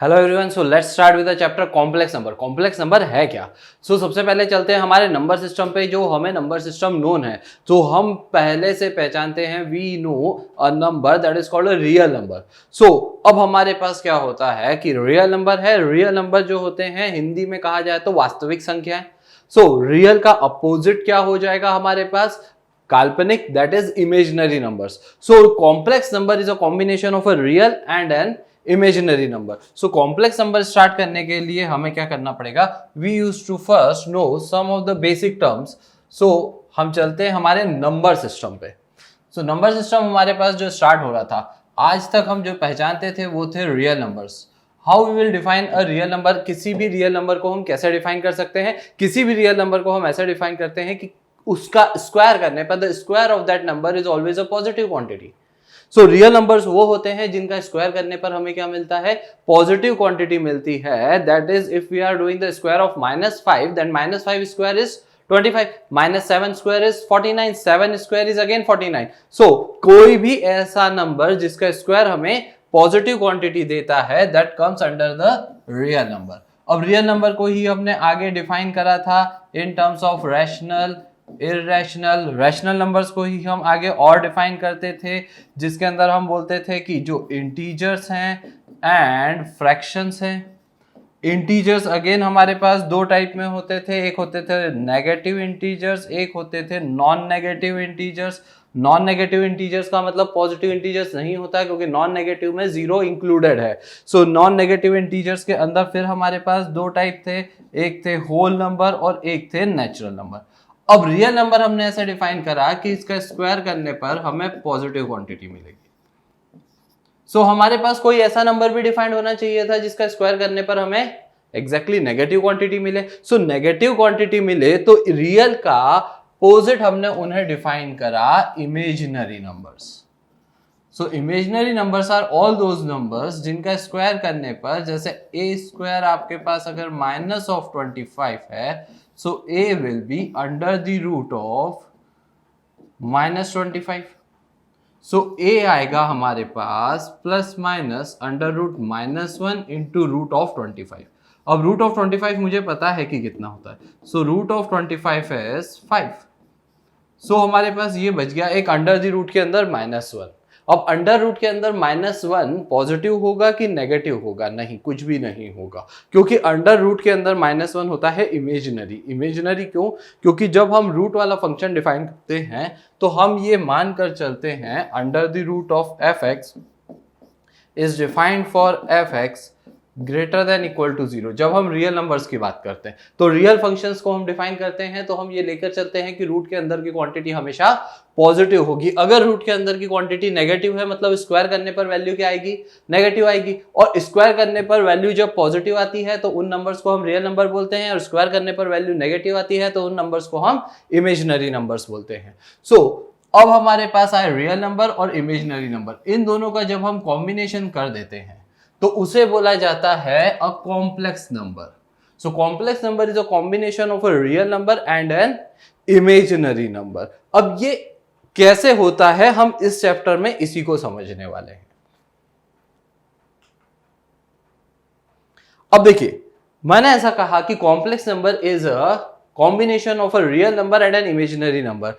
Hello everyone, so let's start with the chapter complex number. Complex number है क्या? सबसे पहले चलते हैं हमारे नंबर सिस्टम पे। जो हमें नंबर सिस्टम नोन है, तो हम पहले से पहचानते हैं we know a number that is called a real number. अब हमारे पास क्या होता है कि रियल नंबर है। रियल नंबर जो होते हैं हिंदी में कहा जाए तो वास्तविक संख्या है। रियल का अपोजिट क्या हो जाएगा हमारे पास? काल्पनिक, that is imaginary numbers. Complex number is a combination of a real and an imaginary number. Complex number start करने के लिए हमें क्या करना पड़ेगा? We use to first know some of the basic terms. हम चलते हैं हमारे नंबर सिस्टम पे। नंबर सिस्टम हमारे पास जो स्टार्ट हो रहा था, आज तक हम जो पहचानते थे वो थे real numbers. How we will define a real number? किसी भी रियल नंबर को हम कैसे डिफाइन कर सकते हैं? किसी भी रियल नंबर को हम ऐसे डिफाइन करते हैं कि उसका स्क्वायर करने पर the square of that number is always a positive quantity. Real numbers वो होते हैं जिनका स्क्वायर करने पर हमें क्या मिलता है? पॉजिटिव क्वांटिटी मिलती है। That is if we are doing the square of -5, then -5 square is 25, -7 square is 49, 7 square is again 49। कोई भी ऐसा नंबर जिसका स्क्वायर हमें पॉजिटिव क्वांटिटी देता है, that comes under the real number. अब रियल नंबर को ही हमने आगे डिफाइन करा था in terms of rational, irrational. Rational numbers को ही हम आगे और डिफाइन करते थे, जिसके अंदर हम बोलते थे कि जो इंटीजर्स हैं एंड फ्रैक्शंस हैं। इंटीजर्स अगेन हमारे पास दो टाइप में होते थे, एक होते थे नेगेटिव इंटीजर्स, एक होते थे non negative integers. Non negative integers का मतलब पॉजिटिव इंटीजर्स नहीं होता, क्योंकि नॉन नेगेटिव में जीरो इंक्लूडेड है। नॉन नेगेटिव इंटीजर्स के अंदर फिर हमारे पास दो टाइप थे, एक थे होल नंबर और एक थे नेचुरल नंबर। अब रियल नंबर हमने ऐसे डिफाइन करा कि इसका स्क्वायर करने पर हमें पॉजिटिव क्वांटिटी मिलेगी। हमारे पास कोई ऐसा नंबर भी डिफाइंड होना चाहिए था जिसका स्क्वायर करने पर हमें एग्जैक्टली नेगेटिव क्वांटिटी मिले। नेगेटिव क्वांटिटी मिले तो रियल का अपोजिट हमने उन्हें डिफाइन करा imaginary numbers. Imaginary numbers are all those numbers जिनका स्क्वायर करने पर, जैसे a स्क्वायर आपके पास अगर -25 है, a will be under the root of -25। a आएगा हमारे पास ±√-1 इंटू रूट ऑफ 25। अब रूट ऑफ 25 मुझे पता है कि कितना होता है। Root of 25 is 5। हमारे पास ये बच गया एक अंडर द रूट के अंदर -1। अब अंडर रूट के अंदर -1 पॉजिटिव होगा कि नेगेटिव होगा? नहीं, कुछ भी नहीं होगा, क्योंकि अंडर रूट के अंदर -1 होता है इमेजिनरी। इमेजिनरी क्यों? क्योंकि जब हम रूट वाला फंक्शन डिफाइन करते हैं तो हम ये मानकर चलते हैं under the root of f(x) is defined for f(x) greater than equal to 0। जब हम रियल नंबर्स की बात करते हैं तो रियल फंक्शंस को हम डिफाइन करते हैं, तो हम ये लेकर चलते हैं कि रूट के अंदर की क्वांटिटी हमेशा पॉजिटिव होगी। अगर रूट के अंदर की क्वांटिटी नेगेटिव है, मतलब स्क्वायर करने पर वैल्यू क्या आएगी? नेगेटिव आएगी। और स्क्वायर करने पर वैल्यू जब पॉजिटिव आती है तो उन नंबर्स को हम रियल नंबर बोलते हैं, और स्क्वायर करने पर वैल्यू नेगेटिव आती है तो उन नंबर्स को हम इमेजिनरी नंबर्स बोलते हैं। अब हमारे पास आए रियल नंबर और इमेजिनरी नंबर। इन दोनों का जब हम कॉम्बिनेशन कर देते हैं तो उसे बोला जाता है a complex number. Complex number is a combination of a real number and an imaginary number. अब ये कैसे होता है, हम इस चैप्टर में इसी को समझने वाले हैं। अब देखिए, मैंने ऐसा कहा कि complex number is a combination of a real number and an imaginary number.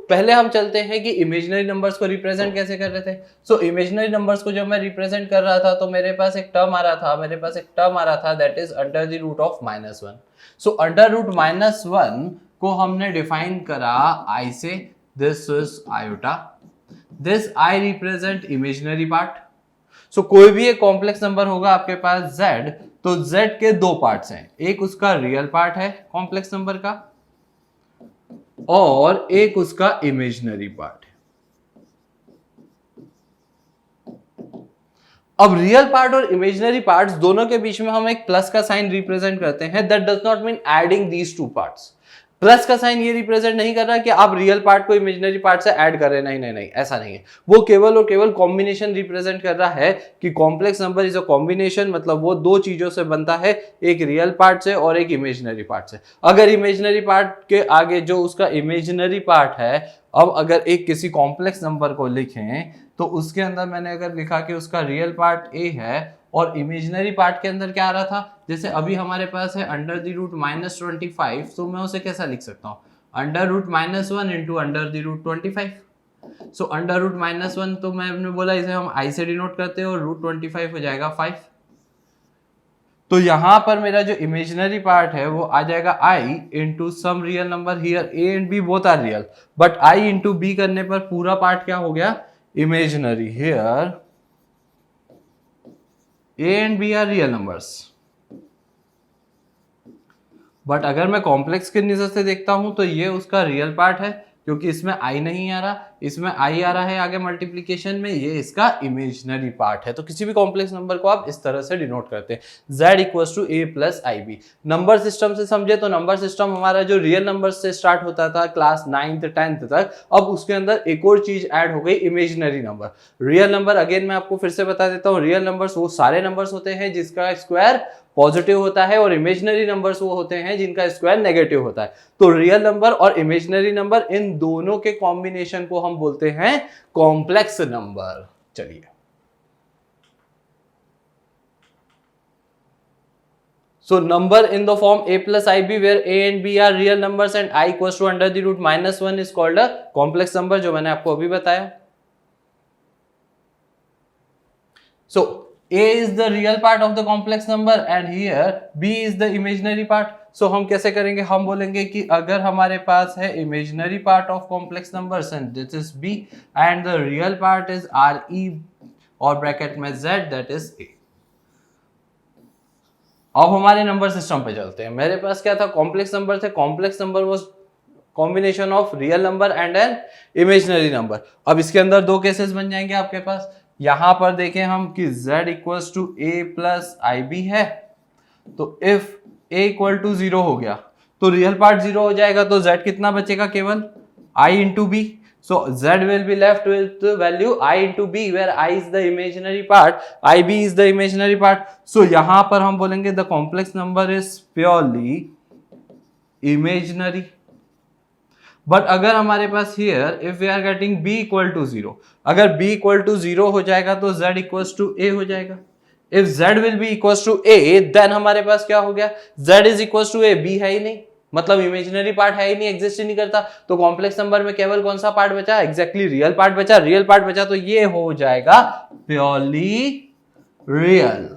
पहले हम चलते हैं कि इमेजिनरी नंबर्स को रिप्रेजेंट कैसे कर रहे थे। इमेजिनरी नंबर्स को जब मैं रिप्रेजेंट कर रहा था तो मेरे पास एक टर्म आ रहा था that is under the root of -1। Under root -1 को हमने डिफाइन करा i से। This is iota, this i represent imaginary part. कोई भी एक कॉम्प्लेक्स नंबर होगा आपके पास z, तो z के दो पार्ट्स हैं, एक उसका रियल पार्ट है कॉम्प्लेक्स नंबर का, और एक उसका इमेजिनरी पार्ट है। अब रियल पार्ट और इमेजिनरी पार्ट्स दोनों के बीच में हम एक प्लस का साइन रिप्रेजेंट करते हैं। That does not mean adding these two parts. Plus का साइन ये रिप्रेजेंट नहीं कर रहा कि आप रियल पार्ट को इमेजिनरी पार्ट से ऐड कर रहे हैं, नहीं नहीं नहीं, ऐसा नहीं है। वो केवल और केवल कॉम्बिनेशन रिप्रेजेंट कर रहा है कि complex number is a combination, मतलब वो दो चीजों से बनता है, एक रियल पार्ट से और एक इमेजिनरी पार्ट से। अगर इमेजिनरी पार्ट के आगे जो उसका इमेजिनरी पार्ट है, अब अगर एक किसी कॉम्प्लेक्स नंबर को लिखें तो उसके अंदर मैंने अगर लिखा कि उसका रियल पार्ट a है और इमेजिनरी पार्ट के अंदर क्या आ रहा था, जैसे अभी हमारे पास है अंडर द रूट -25, तो मैं उसे कैसा लिख सकता हूँ, under root -1 into under the root 25। So under root -1 तो मैंने बोला इसे हम आई से डिनोट करते हैं और रूट 25 हो जाएगा 5। तो यहां पर मेरा जो इमेजिनरी पार्ट है वो आ जाएगा i into some real number, here a and b both are real, but i into b करने पर पूरा पार्ट क्या हो गया, imaginary. Here a and b are real numbers, but अगर मैं कॉम्प्लेक्स की नजर से देखता हूं तो ये उसका रियल पार्ट है, क्योंकि इसमें आई नहीं आ रहा, इसमें आई आ रहा है आगे मल्टीप्लीकेशन में, ये इसका इमेजिनरी पार्ट है। तो किसी भी कॉम्प्लेक्स नंबर को आप इस तरह से डिनोट करते हैं, z equals to a plus i b. Number system से समझे तो नंबर सिस्टम हमारा जो रियल नंबर से स्टार्ट होता था क्लास 9th 10th तक, अब उसके अंदर एक और चीज ऐड हो गई, imaginary number. Real number again मैं आपको फिर से बता देता हूँ, रियल नंबर्स वो सारे नंबर्स होते हैं जिसका स्क्वायर पॉजिटिव होता है, और इमेजिनरी नंबर्स वो होते हैं जिनका स्क्वायर नेगेटिव होता है। तो रियल नंबर और इमेजिनरी नंबर, इन दोनों के कॉम्बिनेशन को हम बोलते हैं कॉम्प्लेक्स नंबर। चलिए, so number in the form a plus ib where a and b are real numbers and I equals to under the root -1 is called a complex number, जो मैंने आपको अभी बताया। So a is the real part of the complex number and here b is the imaginary part. So हम कैसे करेंगे, हम बोलेंगे कि अगर हमारे पास है imaginary part of complex numbers and this is b and the real part is re और ब्रैकेट में z that is a। अब हमारे नंबर सिस्टम पे चलते हैं। मेरे पास क्या था, कॉम्प्लेक्स नंबर थे, complex number was combination of real number and an imaginary number. अब इसके अंदर दो केसेस बन जाएंगे आपके पास। यहां पर देखें हम कि z equals to a plus i b है, तो इफ a इक्वल टू 0 हो गया तो रियल पार्ट 0 हो जाएगा, तो z कितना बचेगा, केवल i into b. So z will be left with the value I into b where I is the imaginary part, ib is the imaginary part. So यहाँ पर हम बोलेंगे the complex number is purely imaginary. But अगर हमारे पास here if we are getting b equal to 0, अगर b equal to 0 हो जाएगा तो z equals to a हो जाएगा। If z will be equals to a then हमारे पास क्या हो गया, z is equals to a, b है ही नहीं, मतलब इमेजिनरी पार्ट है ही नहीं, एग्जिस्ट ही नहीं करता। तो कॉम्प्लेक्स नंबर में केवल कौन सा पार्ट बचा, एग्जैक्टली रियल पार्ट बचा। रियल पार्ट बचा तो ये हो जाएगा purely real.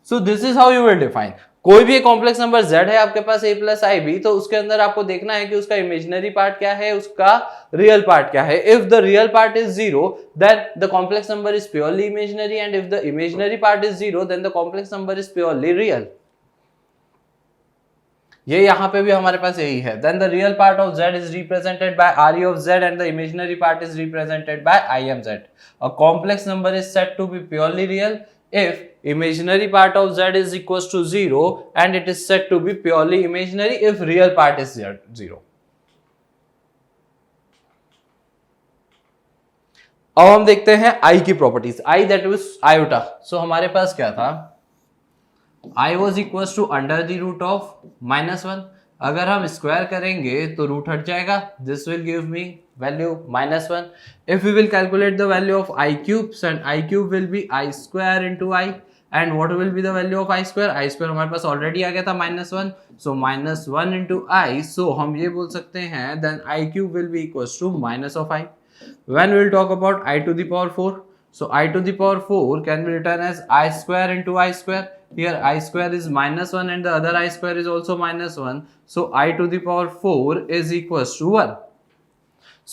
So this is how you will define. कोई भी कॉम्प्लेक्स नंबर z है आपके पास a प्लस आई बी, तो उसके अंदर आपको देखना है कि उसका इमेजिनरी पार्ट क्या है, उसका रियल पार्ट क्या है। If the real part is 0 then the complex number is purely imaginary and if the imaginary part is 0 then the complex number is purely real. ये यहाँ पे भी हमारे पास यही है। Then the real part of z is represented by re of z and the imaginary part is represented by imz. A complex number is said to be purely real if imaginary part of z is equals to 0 and it is said to be purely imaginary if real part is 0. अब हम देखते हैं i की properties. i that was iota. So हमारे पास क्या था, i was equals to under the root of -1। अगर हम स्क्वायर करेंगे तो रूट हट जाएगा, this will give me value -1। if we will calculate the value of i cubes and i cube will be i square into i and what will be the value of i square हमारे पास already आ गया था -1, so -1 into i, so हम ये बोल सकते हैं then i cube will be equals to minus of i। when we will talk about i to the power 4, so i to the power 4 can be written as i square into i square। Here I square is -1 and the other I square is also -1, so I to the power 4 is equals to 1।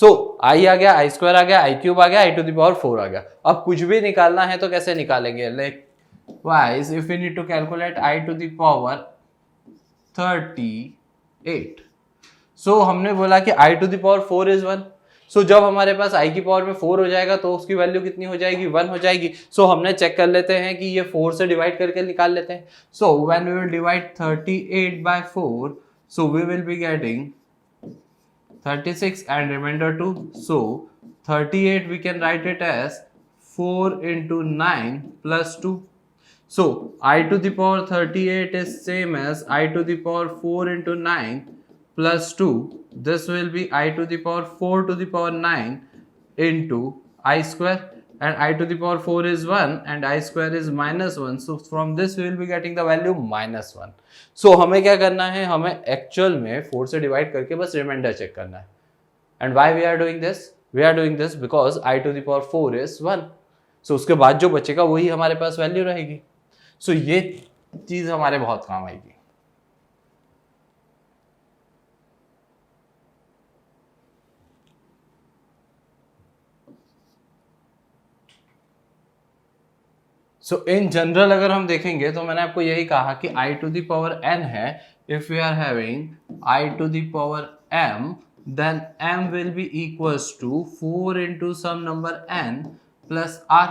So I आ गया, I square आ गया, I cube आ गया, I to the power 4 आ गया। अब कुछ भी निकालना है तो कैसे निकालेंगे, likewise if we need to calculate I to the power 38, so हमने बोला कि I to the power 4 is 1। सो जब हमारे पास i की पावर में 4 हो जाएगा तो उसकी वैल्यू कितनी हो जाएगी, 1 हो जाएगी। सो हमने चेक कर लेते हैं कि ये 4 से डिवाइड करके निकाल लेते हैं। So when we will divide 38 by 4, so we will be getting 36 and remainder 2, so 38 we can write it as 4 into 9 plus 2। So I to the power 38 is same as I to the power 4 into 9 plus 2, this will be I to the power 4 to the power 9 into I square and I to the power 4 is 1 and I square is -1. So from this we will be getting the value -1. So हमें क्या करना है, हमें actual में 4 से divide करके बस reminder check करना है. And why we are doing this? We are doing this because I to the power 4 is 1. So उसके बाद जो बचेगा वही हमारे पास वैल्यू रहेगी. So ये चीज हमारे बहुत काम आएगी. सो इन जनरल अगर हम देखेंगे तो मैंने आपको यही कहा कि I to the power n है. If we are having I to the power m, then m will be equals to 4 into some number n plus r.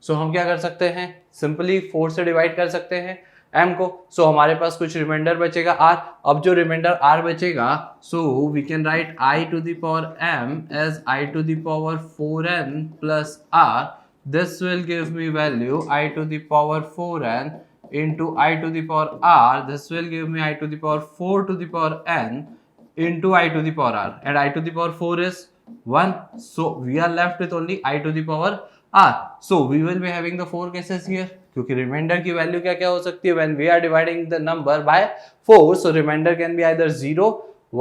So हम क्या कर सकते हैं, सिंपली 4 से डिवाइड कर सकते हैं m को. सो हमारे पास कुछ रिमाइंडर बचेगा r. अब जो रिमाइंडर r बचेगा, so we can write I to the power m as I to the power 4n plus r. This will give me value I to the power 4n into I to the power r. This will give me I to the power 4 to the power n into I to the power r. And I to the power 4 is 1. So we are left with only I to the power r. So we will be having the 4 cases here. क्योंकि reminder की value क्या क्या हो सकती है when we are dividing the number by 4. So remainder can be either 0,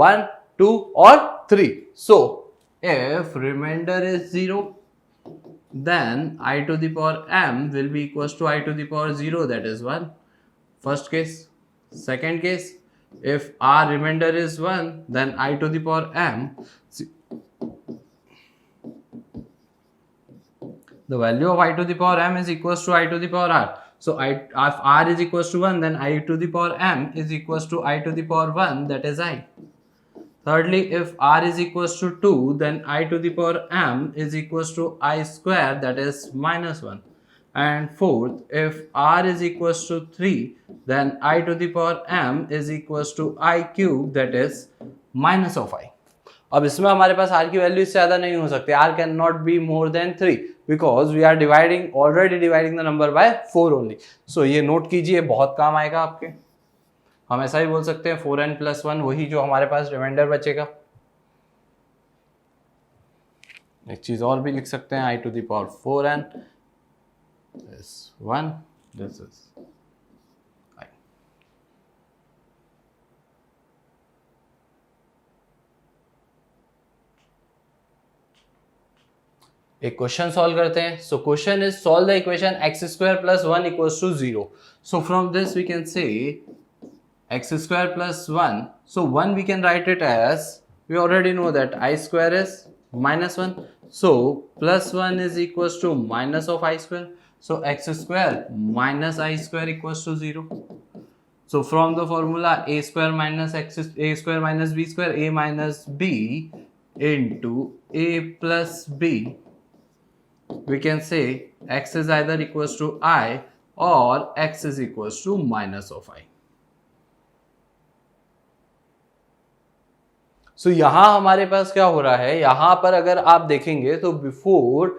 1, 2 or 3. So if remainder is 0, then I to the power m will be equals to I to the power 0, that is 1. First case. Second case, if r remainder is 1, then I to the power m, the value of I to the power m is equals to I to the power r. So if r is equals to 1, then I to the power m is equals to I to the power 1, that is I. Thirdly, if r is equals to 2, then I to the power m is equals to I square, that is -1. And fourth, if r is equals to 3, then I to the power m is equals to I cube, that is minus of I. अब इसमें हमारे पास r की value इससे ज़्यादा नहीं हो सकती. r can not be more than 3 because we are dividing already dividing the number by 4 only. So ये नोट कीजिए, बहुत काम आएगा आपके. हम ऐसा ही बोल सकते हैं 4n plus 1, वही जो हमारे पास रिमाइंडर बचेगा. एक चीज और भी लिख सकते हैं, I to the power 4n is 1, this is I. एक क्वेश्चन सॉल्व करते हैं. So question is solve the equation x square plus 1 equals to 0. So from this we can say x square plus 1. So 1 we can write it as, we already know that I square is -1. So plus 1 is equals to minus of I square. So x square minus I square equals to 0. So from the formula a square minus a square minus b square, a minus b into a plus b, we can say x is either equals to I or x is equals to minus of I. सो यहाँ हमारे पास क्या हो रहा है, यहाँ पर अगर आप देखेंगे तो before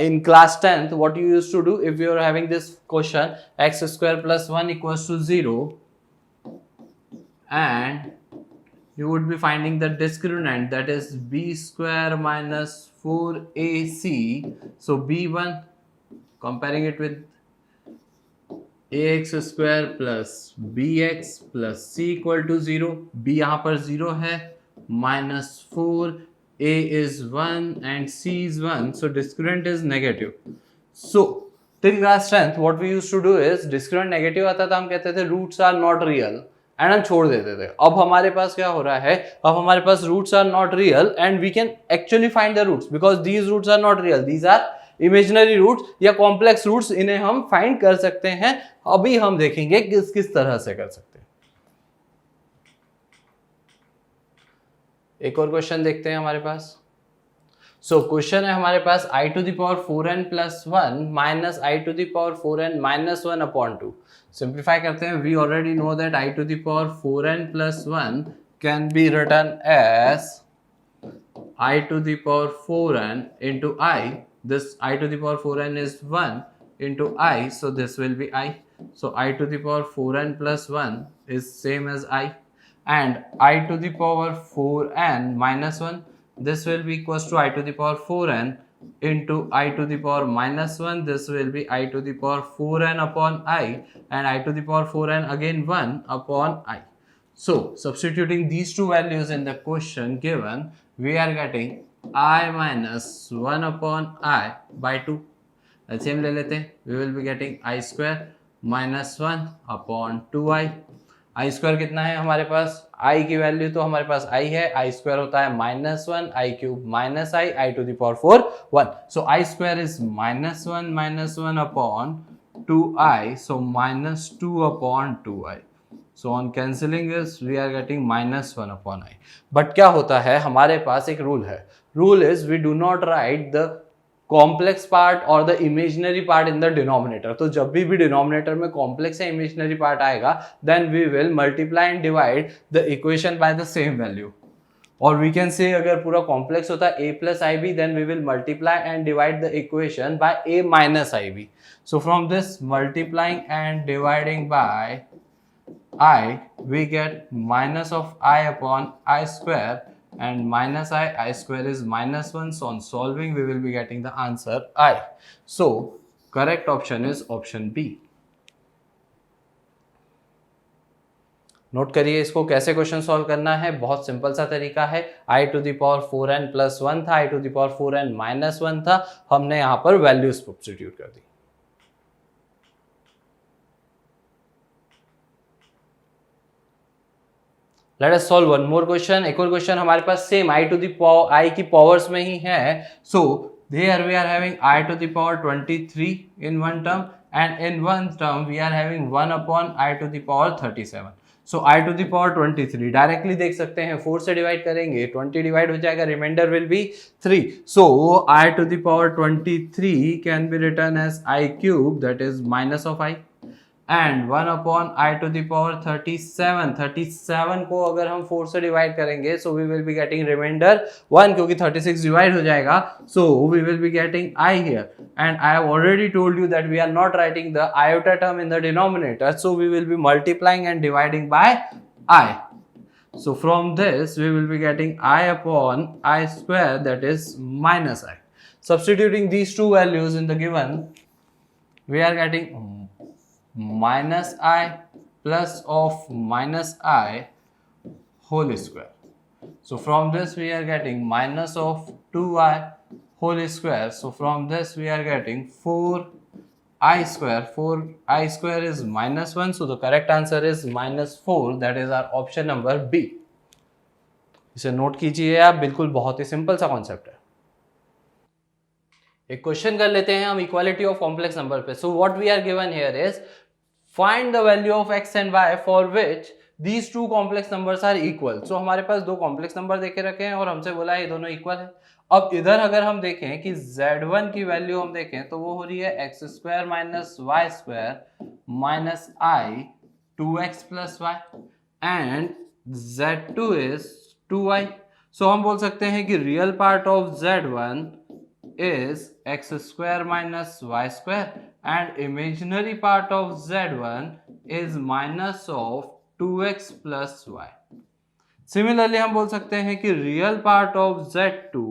in class 10th what you used to do if you are having this question x square plus 1 equals to 0 and you would be finding the discriminant, that is b square minus 4ac. So b1, comparing it with ax square plus bx plus c equal to 0. b यहाँ पर 0 है, -4, a is 1 and c is 1, so discriminant is negative. So till class 10th what we used to do is discriminant negative आता था, हम कहते थे roots are not real and हम छोड़ देते थे. अब हमारे पास क्या हो रहा है, अब हमारे पास roots are not real and we can actually find the roots because these roots are not real, these are imaginary roots या complex roots, इन्हें हम find कर सकते हैं. अभी हम देखेंगे किस तरह से कर सकते हैं. एक और क्वेश्चन देखते हैं हमारे पास. सो क्वेश्चन है हमारे पास I to the power 4n plus 1 minus I to the power 4n minus 1 upon 2. Simplify करते हैं. We already know that I to the power 4n plus 1 can be written as I to the power 4n into I. This I to the power 4n is 1 into I, so this will be I. So I to the power 4n plus 1 is same as I. And I to the power 4n minus 1, this will be equals to I to the power 4n into I to the power minus 1, this will be I to the power 4n upon I, and I to the power 4n again 1 upon I. So substituting these two values in the question given, we are getting I minus 1 upon I by 2. LCM ले लेते हैं, we will be getting I square minus 1 upon 2I. I square कितना है हमारे पास, आई की value तो हमारे पास आई है, आई स्क्वायर होता है minus 1, i cube minus i to the power 4 1. So i square is minus 1 upon 2i, so minus 2 upon 2i. So on cancelling is we are getting minus 1 upon I. But क्या होता है, हमारे पास एक rule है, rule is we do not write the complex part और the imaginary part in the denominator. तो जब भी डिनोमिनेटर में कॉम्प्लेक्स या इमेजिनरी पार्ट आएगा, then we will multiply and divide the equation by the same value. और we can say अगर पूरा कॉम्प्लेक्स होता है a plus i b, then we will multiply and divide the equation by a minus i b. So from this multiplying and dividing by I, we get minus of I upon I square, and minus I square is minus 1. So on solving we will be getting the answer I. So correct option is option B. Note करिए इसको कैसे question solve करना है. बहुत simple सा तरीका है. I to the power 4n plus 1 था, I to the power 4n minus 1 था, हमने यहाँ पर वैल्यूज सब्स्टिट्यूट कर दी. Let us solve one more question. एक और क्वेश्चन हमारे पास same I to the power I की पावर्स में ही है. So there we are having I to the power 23 in one term, and in one term we are having 1 upon I to the power 37. So I to the power 23 directly देख सकते हैं, 4 से divide करेंगे, 20 divide हो जाएगा, remainder will be 3. So I to the power 23 can be written as I cube, that is minus of I, and 1 upon I to the power 37 को अगर हम 4 से डिवाइड करेंगे, so we will be getting remainder 1, क्योंकि 36 divide हो जाएगा. So we will be getting I here, and I have already told you that we are not writing the iota term in the denominator, so we will be multiplying and dividing by I. So from this we will be getting I upon I square, that is minus I. Substituting these two values in the given, we are getting minus I plus of minus I whole square. So from this we are getting minus of 2I whole square. So from this we are getting 4I square. 4I square is minus 1. So the correct answer is minus 4. That is our option number B. इसे note कीजिए आप, बिल्कुल बहुत ही simple सा concept है. एक question कर लेते हैं हम इक्वालिटी ऑफ कॉम्प्लेक्स नंबर पे. So what we are given here is find the value of x and y for which these two complex numbers are equal. So हमारे पास दो कॉम्प्लेक्स नंबर देखे रखे हैं और हमसे बोला है ये दोनों इक्वल है. अब इधर अगर हम देखें कि z1 की वैल्यू हम देखें तो वो हो रही है x square minus y square minus i 2x plus y, and z2 is 2y. सो हम बोल सकते हैं कि real part of z1 is x square minus y square, and imaginary part of z1 is minus of 2x plus y. Similarly हम बोल सकते हैं कि real part of z2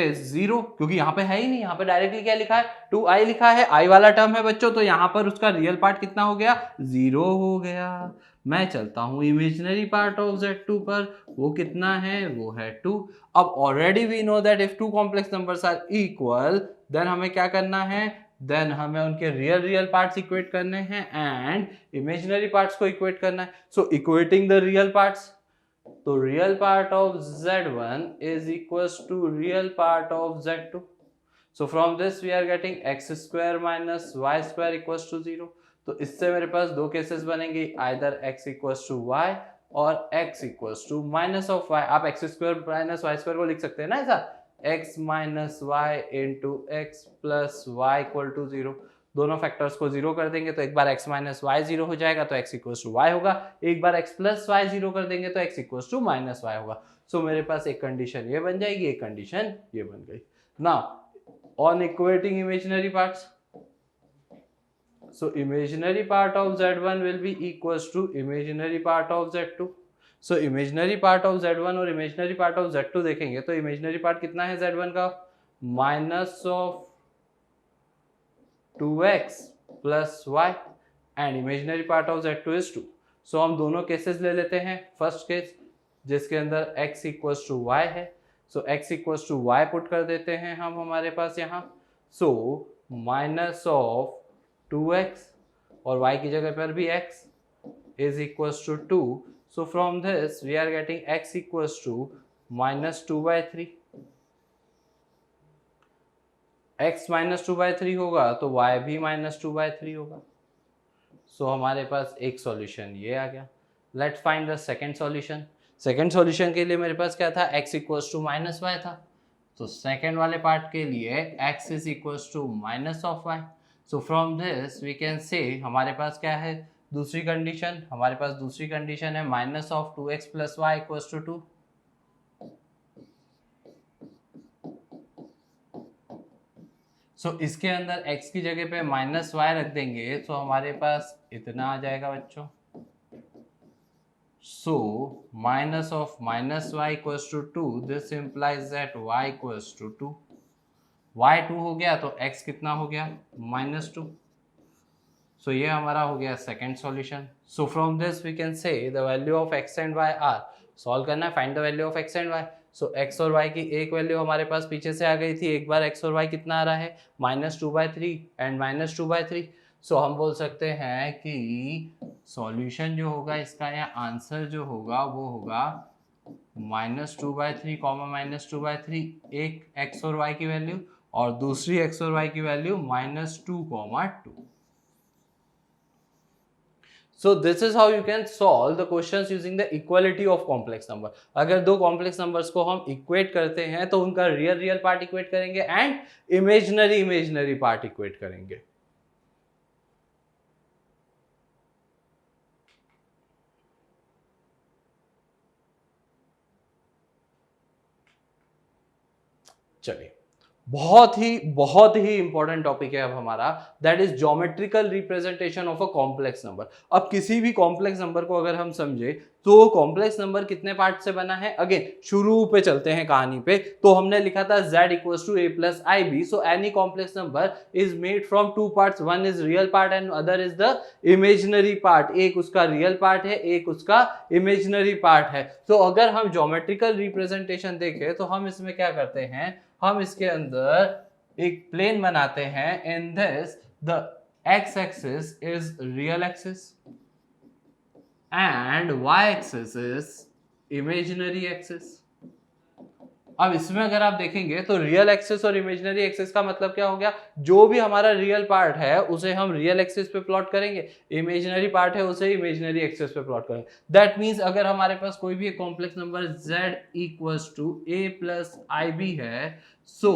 is 0, क्योंकि यहाँ पे है ही नहीं, यहाँ पे डायरेक्टली क्या लिखा है 2i लिखा है, i वाला टर्म है बच्चों, तो यहाँ पर उसका रियल पार्ट कितना हो गया 0 हो गया. मैं चलता हूं इमेजिनरी पार्ट ऑफ z2 पर, वो कितना है, वो है 2. अब already we know that if two complex numbers are equal, then हमें क्या करना है, देन हमें उनके रियल पार्ट्स इक्वेट करने हैं एंड इमेजिनरी पार्ट्स को इक्वेट करना है. So equating the real parts, तो real part of z1 is equals to real part of z2. So from this we are getting x square minus y square equals to 0. तो इससे मेरे पास दो cases बनेंगे, either x equals to y और x equals to minus of y. आप x square minus y square को लिख सकते हैं ना ऐसा, x minus y into x plus y equal to 0. दोनों फैक्टर्स को 0 कर देंगे तो एक बार x माइनस वाई 0 हो जाएगा तो x इक्वल्स टू वाई होगा, एक बार x प्लस वाई 0 कर देंगे तो x equals to minus y होगा. सो मेरे पास एक कंडीशन ये बन जाएगी, एक कंडीशन ये बन गई. Now on equating imaginary parts, so imaginary part of z1 will be equals to imaginary part of z2. so imaginary part of z1 और imaginary part of z2 देखेंगे तो imaginary part कितना है z1 का minus of 2x plus y and imaginary part of z2 is 2. So हम दोनों cases ले लेते हैं. फर्स्ट केस जिसके अंदर x इक्वल्स टू y है, so x equals to y put कर देते हैं हम हमारे पास यहाँ. सो माइनस ऑफ 2x और y की जगह पर भी x is equals to 2. So from this we are getting x equals to minus 2 by 3. x minus 2 by 3 होगा तो y भी minus 2 by 3 होगा. So हमारे पास एक सॉल्यूशन ये आ गया. Let's find the second solution. Second solution के लिए मेरे पास क्या था, x equals to minus y था. तो सेकेंड वाले पार्ट के लिए x is equals to minus of y. So from this we can say हमारे पास क्या है दूसरी कंडीशन, हमारे पास दूसरी कंडीशन है minus of 2x plus y equals to 2. सो इसके अंदर x की जगह पे माइनस वाई रख देंगे तो हमारे पास इतना आ जाएगा बच्चों. So minus of minus y equals to 2, this implies that y equals to 2. y 2 हो गया तो x कितना हो गया minus 2. So ये हमारा हो गया second solution. So from this we can say the value of x and y are, solve करना है, find the value of x and y. So x और y की एक वैल्यू हमारे पास पीछे से आ गई थी, एक बार x और y कितना आ रहा है -2/3 एंड -2/3. सो हम बोल सकते हैं कि सॉल्यूशन जो होगा इसका या आंसर जो होगा वो होगा -2/3 -2/3, एक x और y की वैल्यू और दूसरी x और y की value -2, 2. So this is how you can solve the questions using the equality of complex number. अगर दो कॉम्प्लेक्स नंबर्स को हम इक्वेट करते हैं तो उनका रियल पार्ट इक्वेट करेंगे एंड इमेजिनरी पार्ट इक्वेट करेंगे. चलिए बहुत ही इंपॉर्टेंट टॉपिक है अब हमारा, that is geometrical representation of a complex number. अब किसी भी कॉम्प्लेक्स नंबर को अगर हम समझे तो कॉम्प्लेक्स नंबर कितने पार्ट से बना है. अगेन शुरू पे चलते हैं कहानी पे. तो हमने लिखा था z equals to a plus i b. So any complex number is made from two parts, one is real part and other is the imaginary part. एक उसका रियल पार्ट है, एक उसका इमेजिनरी पार्ट है. तो अगर हम ज्योमेट्रिकल रिप्रेजेंटेशन देखें तो हम इसमें क्या करते हैं, हम इसके अंदर एक प्लेन बनाते हैं. In this the x axis is real axis and y axis is imaginary axis. अब इसमें अगर आप देखेंगे तो रियल एक्सिस और इमेजिनरी एक्सिस का मतलब क्या हो गया, जो भी हमारा रियल पार्ट है उसे हम रियल एक्सिस पे प्लॉट करेंगे, इमेजिनरी पार्ट है उसे इमेजिनरी एक्सिस पे प्लॉट करेंगे. दैट मींस अगर हमारे पास कोई भी एक complex number z equals to a plus i b है, so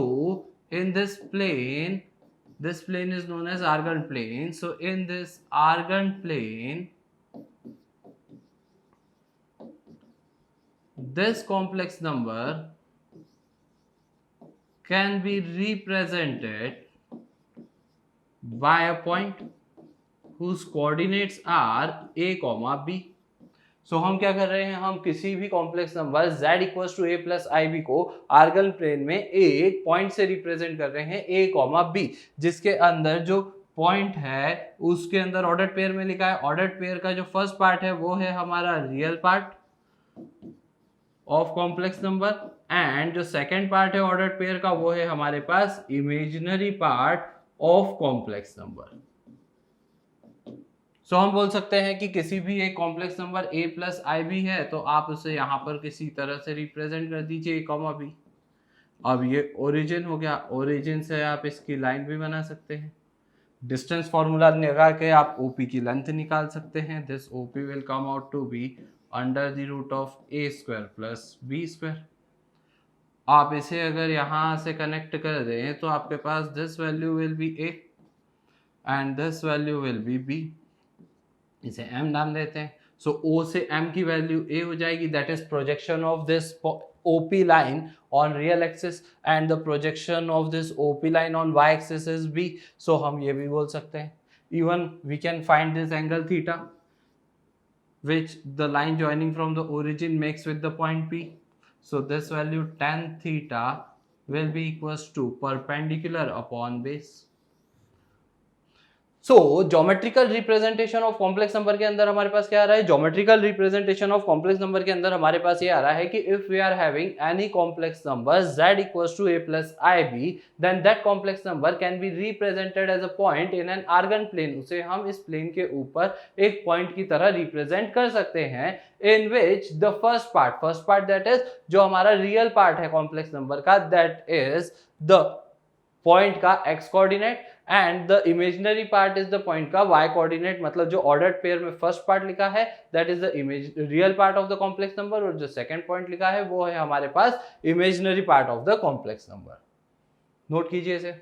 in this plane is known as Argand plane. So in this Argand plane, this complex number can be represented by a point whose coordinates are a, b. सो हम क्या कर रहे हैं, हम किसी भी complex number z equals to a plus i b को आर्गन प्लेन में एक पॉइंट से रिप्रेजेंट कर रहे हैं a, b, जिसके अंदर जो पॉइंट है उसके अंदर ऑर्डर्ड पेयर में लिखा है. ऑर्डर्ड पेयर का जो फर्स्ट पार्ट है वो है हमारा real part of complex number and जो सेकेंड पार्ट है ऑर्डर्ड पेयर का वो है हमारे पास imaginary part of complex number. So हम बोल सकते हैं कि किसी भी एक complex number a plus i b है तो आप उसे यहाँ पर किसी तरह से रिप्रेजेंट कर दीजिए a, b. अब ये ओरिजिन हो गया, ओरिजिन से आप इसकी लाइन भी बना सकते हैं. डिस्टेंस फॉर्मूला लगा के आप OP की लेंथ निकाल सकते हैं. This OP will come out to be under the root of a square plus b square. आप इसे अगर यहाँ से कनेक्ट कर दें तो आपके पास this value will be a and this value will be b. इसे m नाम देते हैं. सो O से m की वैल्यू a हो जाएगी, that is projection of this OP line on real axis and the projection of this OP line on y axis is b. So हम ये भी बोल सकते हैं. Even we can find this angle theta which the line joining from the origin makes with the point P. So this value tan theta will be equals to perpendicular upon base. So geometrical representation of complex number के अंदर हमारे पास क्या आ रहा है, geometrical representation of complex number के अंदर हमारे पास ये आ रहा है कि if we are having any complex number z equals to a plus ib then that complex number can be represented as a point in an Argand plane, उसे हम इस प्लेन के ऊपर एक पॉइंट की तरह रिप्रेजेंट कर सकते हैं, in which the first part that is जो हमारा रियल पार्ट है कॉम्प्लेक्स नंबर का, दैट इज द पॉइंट का x coordinate and the imaginary part is the point का y कोऑर्डिनेट। मतलब जो ऑर्डर्ड पेयर में फर्स्ट पार्ट लिखा है that is the real part of the complex number, और जो सेकंड पॉइंट लिखा है वो है हमारे पास imaginary part of the complex number. Note कीजिए इसे।